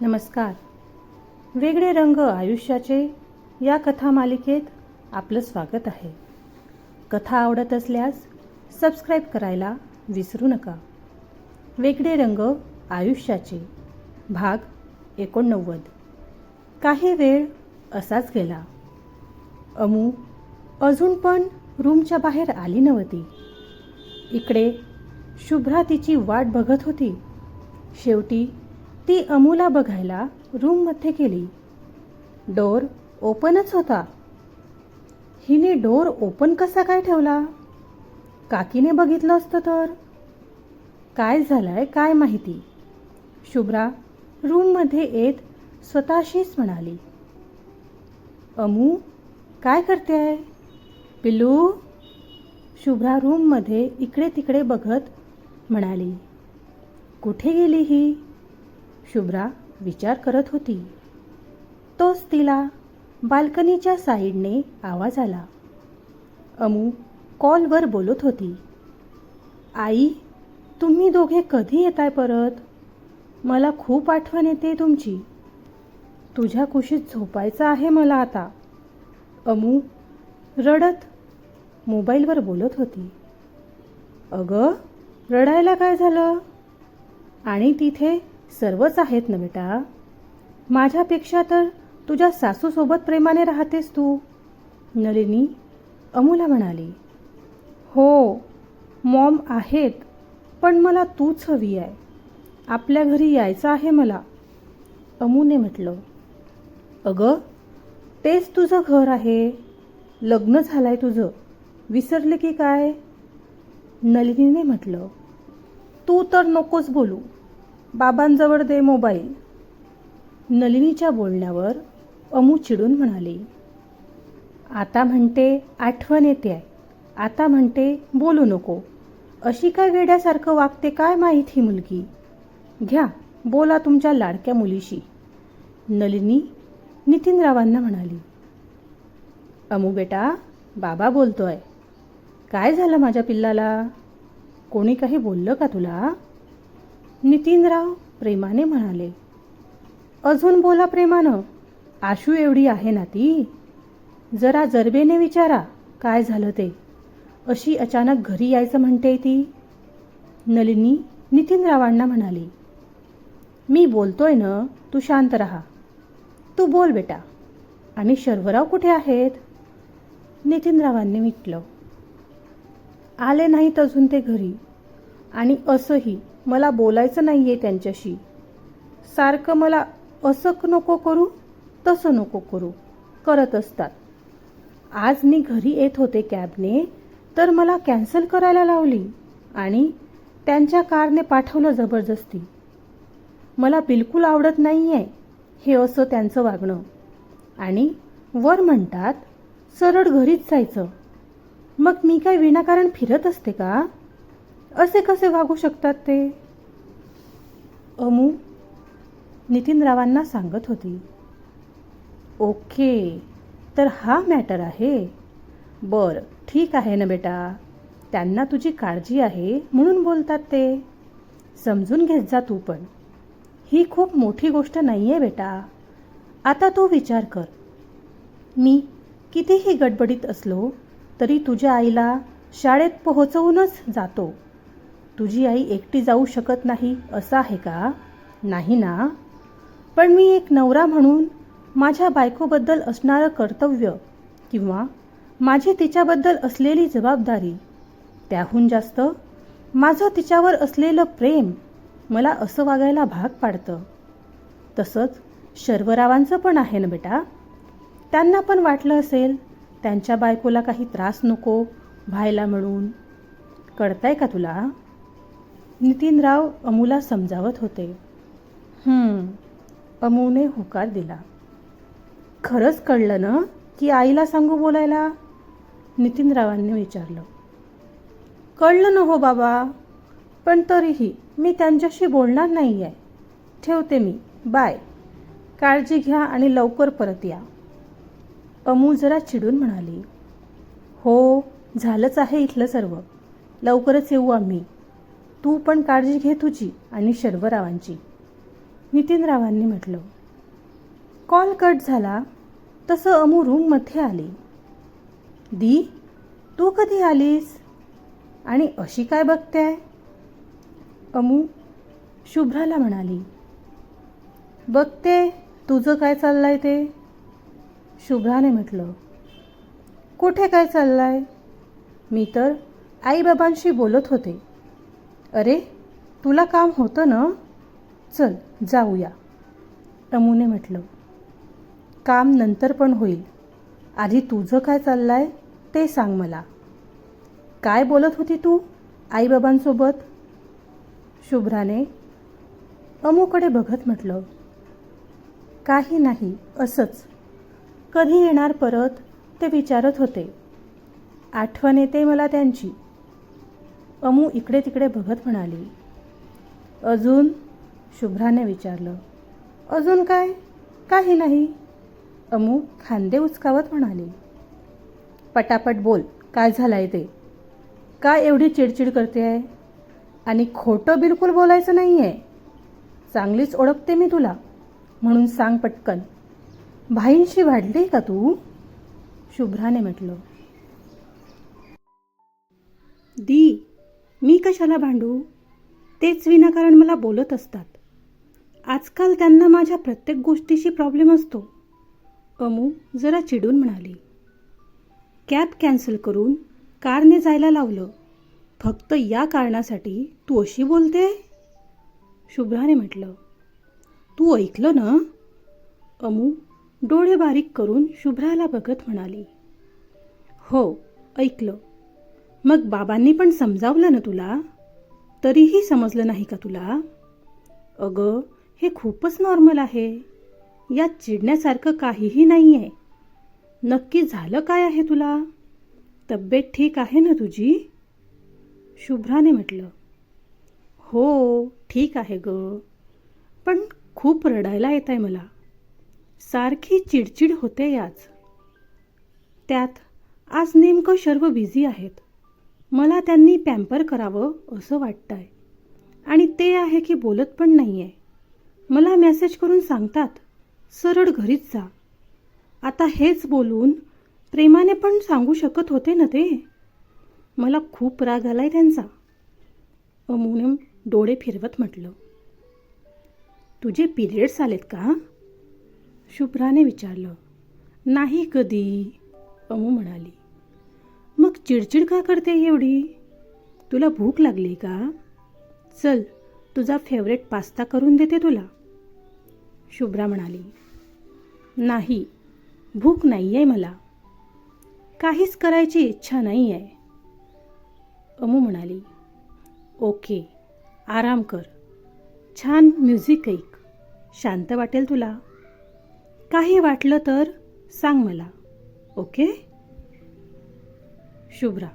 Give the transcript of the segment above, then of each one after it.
नमस्कार. वेगळे रंग आयुष्याचे या कथा मालिकेत आपलं स्वागत आहे. कथा आवडत असल्यास सबस्क्राईब करायला विसरू नका. वेगळे रंग आयुष्याचे भाग 89. काही वेळ असाच गेला. अमू अजून पण रूमच्या बाहेर आली नव्हती. इकडे शुभ्रा तिची वाट बघत होती. शेवटी ती अमूला बघायला रूममध्ये गेली. डोर ओपनच होता. हिने डोर ओपन कसा काय ठेवला? काकीने बघितलं असतं तर? काय झालंय काय माहिती? शुभ्रा रूममध्ये येत स्वतःशीच म्हणाली, अमू काय करतेय? पिल्लू. शुभ्रा रूममध्ये इकडे तिकडे बघत म्हणाली, कुठे गेली ही? शुभ्रा विचार करत होती. तोच तिला बाल्कनीच्या साईडने आवाज आला. अमू कॉलवर बोलत होती. आई, तुम्ही दोघे कधी येताय परत? मला खूप आठवण येते तुमची. तुझ्या कुशीत झोपायचं आहे मला आता. अमू रडत मोबाईलवर बोलत होती. अगं, रडायला काय झालं? आणि तिथे सर्वच आहेत ना बेटा. माझ्यापेक्षा तर तुझ्या सासूसोबत प्रेमाने राहतेस तू. नलिनी अमूला म्हणाली. हो, मॉम आहेत, पण मला तूच हवी आहे. आपल्या घरी यायचं आहे मला. अमूने म्हटलं. अगं, तेच तुझं घर आहे. लग्न झालंय तुझं. विसरले की काय? नलिनीने म्हटलं. तू तर नकोच बोलू. बाबांजवळ दे मोबाईल. नलिनीच्या बोलण्यावर अमू चिडून म्हणाली. आता म्हणते आठवण येते आहे, आता म्हणते बोलू नको. अशी काय वेड्यासारखं वागते काय माहीत ही मुलगी. घ्या बोला तुमच्या लाडक्या मुलीशी. नलिनी नितीनरावांना म्हणाली. अमू बेटा, बाबा बोलतोय. काय झालं माझ्या पिल्लाला? कोणी काही बोललं का तुला? नितीनराव प्रेमाने म्हणाले. अजून बोला प्रेमानं. आशू एवढी आहे ना ती. जरा जरबेने विचारा काय झालं ते. अशी अचानक घरी यायचं म्हणते ती. नलिनी नितीनरावांना म्हणाली. मी बोलतोय ना, तू शांत राहा. तू बोल बेटा. आणि शर्वराव कुठे आहेत? नितीनरावांनी म्हटलं. आले नाहीत अजून ते घरी. आणि असंही मला बोलायचं नाहीये त्यांच्याशी. सारखं मला असं नको करू तसं नको करू करत असतात. आज मी घरी येत होते कॅबने तर मला कॅन्सल करायला लावली आणि त्यांच्या कारने पाठवलं जबरदस्ती. मला बिलकुल आवडत नाहीये हे असं त्यांचं वागणं. आणि वर म्हणतात सरळ घरीच जायचं. मग मी काय विनाकारण फिरत असते का? असे कसे वागू शकतात ते? अमू नितीनरावांना सांगत होती. ओके, तर हा मॅटर आहे. बरं, ठीक आहे ना बेटा. त्यांना तुझी काळजी आहे म्हणून बोलतात ते. समजून घेत जा तू पण. ही खूप मोठी गोष्ट नाहीये बेटा. आता तू विचार कर. मी कितीही गडबडीत असलो तरी तुझ्या आईला शाळेत पोहोचवूनच जातो. तुझी आई एकटी जाऊ शकत नाही असं आहे का? नाही ना. पण मी एक नवरा म्हणून माझ्या बायकोबद्दल असणारं कर्तव्य किंवा माझी तिच्याबद्दल असलेली जबाबदारी, त्याहून जास्त माझं तिच्यावर असलेलं प्रेम मला असं वागायला भाग पाडतं. तसंच शर्वरावांचं पण आहे ना बेटा. त्यांना पण वाटलं असेल त्यांच्या बायकोला काही त्रास नको व्हायला म्हणून. कळतंय का तुला? नितीनराव अमूला समजावत होते. अमूने होकार दिला. खरंच कळलं ना की आईला सांगू बोलायला? नितीनरावांनी विचारलं. कळलं ना हो बाबा, पण तरीही मी त्यांच्याशी बोलणार नाही आहे. ठेवते मी. बाय. काळजी घ्या आणि लवकर परत या. अमू जरा चिडून म्हणाली. हो, झालंच आहे इथलं सर्व. लवकरच येऊ आम्ही. तू पण काळजी घे तुझी आणि शर्वरावांची. नितीनरावांनी म्हटलं. कॉल कट झाला तसं अमू रूममध्ये आली. दी, तू कधी आलीस आणि अशी काय बघतेय? अमू शुभ्राला म्हणाली. बघते तुझं काय चाललंय ते. शुभ्राने म्हटलं. कुठे काय चाललंय? मी तर आईबाबांशी बोलत होते. अरे, तुला काम होतं ना? चल जाऊया. अमूने म्हटलं. काम नंतर पण होईल, आधी तुझं काय चाललंय ते सांग मला. काय बोलत होती तू आईबाबांसोबत? शुभ्राने अमूकडे बघत म्हटलं. काही नाही, असंच. कधी येणार परत ते विचारत होते. आठवण येते मला त्यांची. अमू इकडे तिकडे बघत म्हणाली. अजून? शुभ्राने विचारलं. अजून काय? काही नाही. अमू खांदे उचकावत म्हणाली. पटापट बोल, काय झालंय ते? काय एवढी चिडचिड करते आहे? आणि खोटं बिलकुल बोलायचं नाही आहे. चांगलीच ओळखते मी तुला, म्हणून सांग पटकन. भाईंशी भांडली का तू? शुभ्राने म्हटलं. दी, मी कशाला भांडू? तेच विनाकारण मला बोलत असतात. आजकाल त्यांना माझ्या प्रत्येक गोष्टीशी प्रॉब्लेम असतो. अमू जरा चिडून म्हणाली. कॅब कॅन्सल करून कारने जायला लावलं, फक्त या कारणासाठी तू अशी बोलते? शुभ्राने म्हटलं. तू ऐकलं ना? अमू डोळे बारीक करून शुभ्राला बघत म्हणाली. हो, ऐकलं. मग बाबांनी पण समजावलं ना तुला? तरीही समजलं नाही का तुला? अगं, हे खूपच नॉर्मल आहे. यात चिडण्यासारखं काहीही नाही आहे. नक्की झालं काय आहे तुला? तब्येत ठीक आहे ना तुझी? शुभ्राने म्हटलं. हो, ठीक आहे ग, पण खूप रडायला येत आहे मला. सारखी चिडचिड होते आज. त्यात आज नेमकं सर्व बिझी आहेत. मला त्यांनी पॅम्पर करावं असं वाटतंय. आणि ते आहे की बोलत पण नाही आहे. मला मेसेज करून सांगतात, सरळ घरीच जा. आता हेच बोलून प्रेमाने पण सांगू शकत होते ना ते. मला खूप राग आलाय त्यांचा. अमूने डोळे फिरवत म्हटलं. तुझे पिरियड्स आलेत का? शुभ्राने विचारलं. नाही कधी, अमू म्हणाली. मग चिडचिड का करते एवढी? तुला भूक लागली का? चल, तुझा फेवरेट पास्ता करून देते तुला. शुभ्रा म्हणाली. नाही, भूक नाही आहे मला. काहीच करायची इच्छा नाही आहे. अमू म्हणाली. ओके, आराम कर. छान म्युझिक ऐक, शांत वाटेल तुला. काही वाटलं तर सांग मला, ओके? शुभ्रा.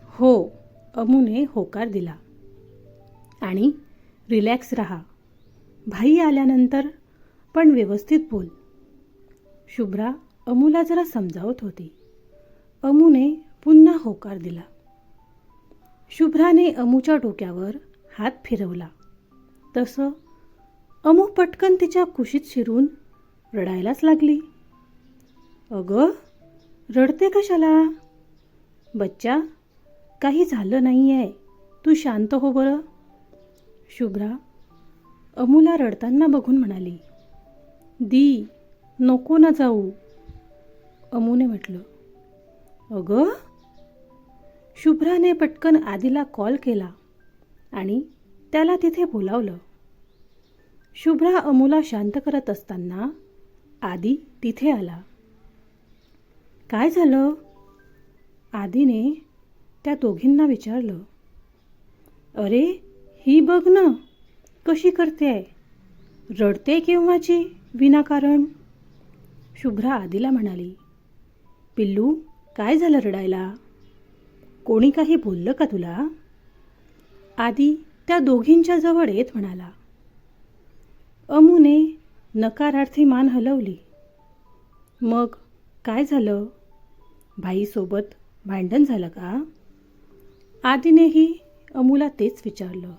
हो, अमूने होकार दिला. आणि रिलॅक्स रहा. भाई आल्यानंतर पण व्यवस्थित बोल. शुभ्रा अमूला जरा समजावत होती. अमूने पुन्हा होकार दिला. शुभ्राने अमूच्या डोक्यावर हात फिरवला. तसं अमू पटकन तिच्या कुशीत शिरून रडायलाच लागली. अगं, रडते कशाला? बच्चा, काही झालं नाही आहे, तू शांत हो बरं. शुभ्रा अमूला रडताना बघून म्हणाली. दी, नको ना जाऊ. अमूने म्हटलं. अगं? शुभ्राने पटकन आदीला कॉल केला आणि त्याला तिथे बोलावलं. शुभ्रा अमूला शांत करत असताना आदी तिथे आला. काय झालं? आदीने त्या दोघींना विचारलं. अरे, ही बघ ना, कशी करते, रडते केव्हाची विनाकारण. शुभ्रा आदीला म्हणाली. पिल्लू, काय झालं रडायला? कोणी काही बोललं का तुला? आदी त्या दोघींच्या जवळ येत म्हणाला. अमूने नकारार्थी मान हलवली. मग काय झालं? भाईसोबत भांडण झालं का? आदीनेही अमूला तेच विचारलं.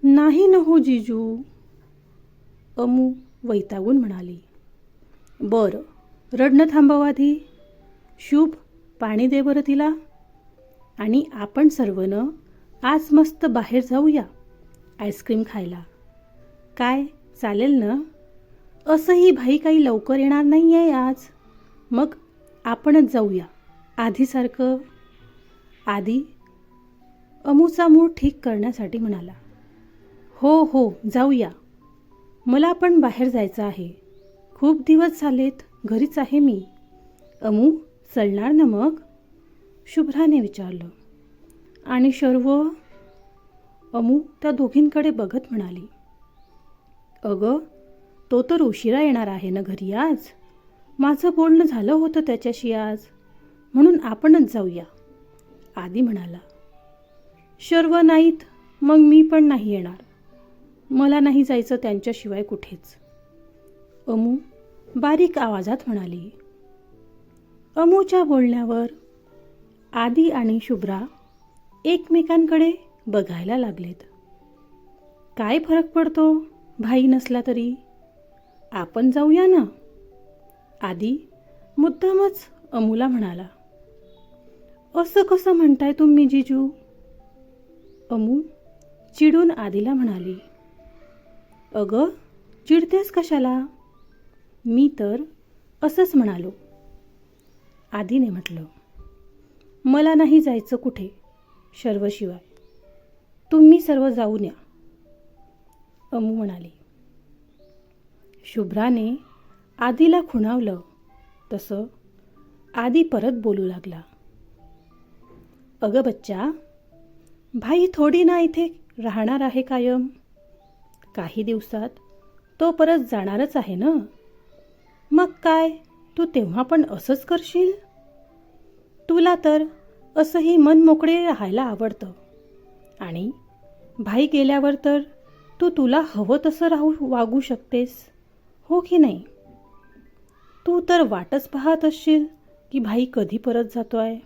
नाही न हो जिजू, अमू वैतागून म्हणाली. बरं, रडणं थांबव आधी. शुभ, पाणी दे बरं तिला. आणि आपण सर्वनं आज मस्त बाहेर जाऊया आईस्क्रीम खायला. काय, चालेल ना? असंही भाई काही लवकर येणार नाही आहे आज. मग आपणच जाऊया आधीसारखं. आधी अमूचा मूड ठीक करण्यासाठी म्हणाला. हो हो, जाऊया. मला पण बाहेर जायचं आहे. खूप दिवस झालेत, घरीच आहे मी. अमू, चलणार ना मग? शुभ्राने विचारलं. आणि शर्व? अमू त्या दोघींकडे बघत म्हणाली. अगं, तो तर उशिरा येणार आहे ना घरी आज. माझं बोलणं झालं होतं त्याच्याशी आज, म्हणून आपणच जाऊया, आदी म्हणाला. शर्व नाहीत, मग मी पण नाही येणार. मला नाही जायचं त्यांच्याशिवाय कुठेच, अमू बारीक आवाजात म्हणाली. अमूच्या बोलण्यावर आदी आणि शुभ्रा एकमेकांकडे बघायला लागलेत. काय फरक पडतो भाई नसला तरी? आपण जाऊया ना, आदी मुद्दामच अमूला म्हणाला. असं कसं म्हणताय तुम्ही जिजू? अमू चिडून आदीला म्हणाली. अगं, चिडतेस कशाला? मी तर असंच म्हणालो, आदीने म्हटलं. मला नाही जायचं कुठे शर्वशिवाय. तुम्ही सर्व जाऊन या, अमू म्हणाली. शुभ्राने आदीला खुणावलं तसं आदी परत बोलू लागला. अगं बच्चा, भाई थोडी ना इथे राहणार आहे कायम. काही दिवसात तो परत जाणारच आहे ना. मग काय, तू तेव्हा पण असंच करशील? तुला तर असंही मन मोकळे राहायला आवडतं, आणि भाई गेल्यावर तर तू तुला हवं तसं वागू शकतेस, हो की नाही? तू तर वाटच पाहत असशील की भाई कधी परत जातोय,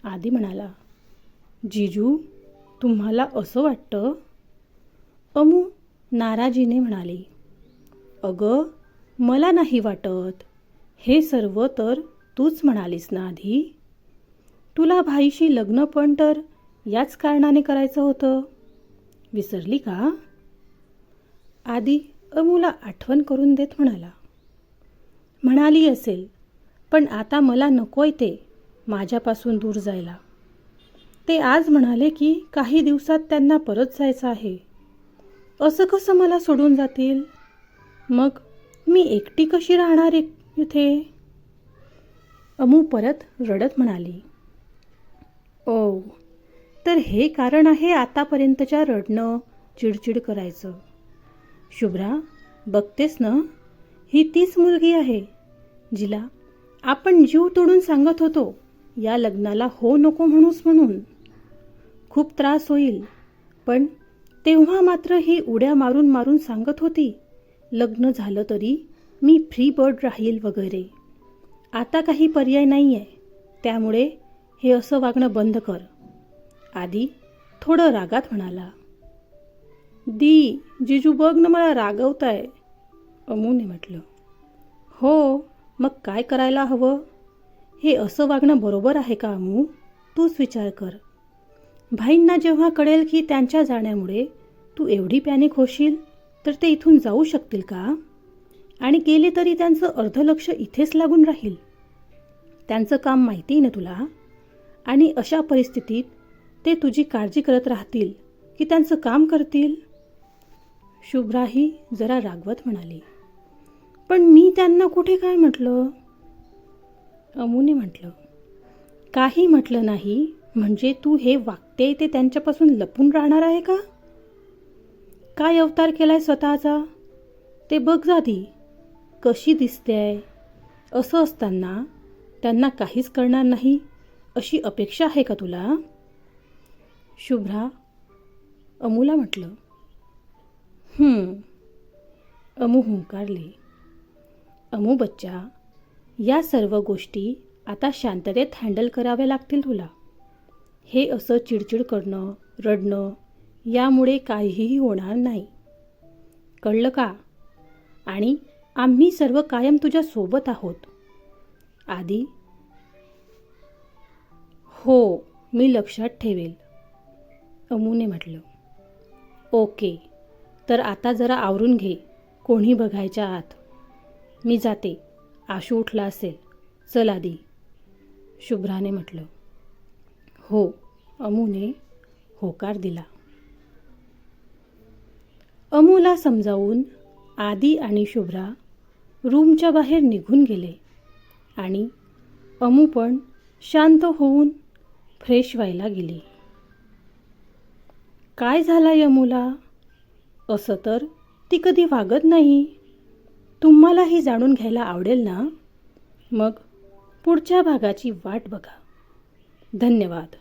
आदी म्हणाला. जिजू, तुम्हाला असं वाटतं? अमू नाराजीने म्हणाली. अगं, मला नाही वाटत. हे सर्व तर तूच म्हणालीस ना आधी. तुला भाईशी लग्न पण तर याच कारणाने करायचं होतं, विसरली का? आदी अमूला आठवण करून देत म्हणाली असेल, पण आता मला नकोय ते माझ्यापासून दूर जायला. ते आज म्हणाले की काही दिवसात त्यांना परत जायचं आहे. असं कसं मला सोडून जातील? मग मी एकटी कशी राहणार इथे? अमू परत रडत म्हणाली. ओ, तर हे कारण आहे आतापर्यंतच्या रडणं, चिडचिड करायचं. शुभ्रा, बघतेस ना, ही तीच मुलगी आहे जिला आपण जीव तोडून सांगत होतो या लग्नाला हो नको म्हणून. खूप त्रास होईल, पण तेव्हा मात्र ही उड्या मारून मारून सांगत होती लग्न झालं तरी मी फ्री बर्ड राहील वगैरे. आता काही पर्याय नाही आहे, त्यामुळे हे असं वागणं बंद कर, आदी थोडं रागात म्हणाला. दी, जिजू बघ ना, मला रागवताय, अमूने म्हटलं. हो, मग काय करायला हवं? हे असं वागणं बरोबर आहे का अमू? तूच विचार कर. भाईंना जेव्हा कळेल की त्यांच्या जाण्यामुळे तू एवढी पॅनिक होशील, तर ते इथून जाऊ शकतील का? आणि गेले तरी त्यांचं अर्ध लक्ष इथेच लागून राहील. त्यांचं काम माहिती आहे ना तुला. आणि अशा परिस्थितीत ते तुझी काळजी करत राहतील की त्यांचं काम करतील? शुभ्राही जरा रागवत म्हणाली. पण मी त्यांना कुठे काय म्हटलं? अमूने म्हटलं. काही म्हटलं नाही म्हणजे तू हे वागते ते त्यांच्यापासून लपून राहणार आहे का? काय अवतार केलाय स्वतःचा ते बघ आधी, कशी दिसतेय. असं असताना त्यांना काहीच करणार नाही अशी अपेक्षा आहे का तुला? शुभ्रा अमूला म्हटलं. अमू हुंकारली. अमू बच्चा, या सर्व गोष्टी आता शांततेत हँडल कराव्या लागतील तुला. हे असं चिडचिड करणं, रडणं यामुळे काहीही होणार नाही, कळलं का? आणि आम्ही सर्व कायम तुझ्या सोबत आहोत. आदी. हो, मी लक्षात ठेवेल, अमूने म्हटलं. ओके, तर आता जरा आवरून घे, कोणी बघायच्या आत. मी जाते, आशू उठला असेल. चल आदी, शुभ्राने म्हटलं. हो, अमूने होकार दिला. अमूला समजावून आदी आणि शुभ्रा रूमच्या बाहेर निघून गेले आणि अमू पण शांत होऊन फ्रेश व्हायला गेली. काय झालंय अमूला? असं तर ती कधी वागत नाही. तुम्हालाही जाणून घ्यायला आवडेल ना? मग पुढच्या भागाची वाट बघा. धन्यवाद.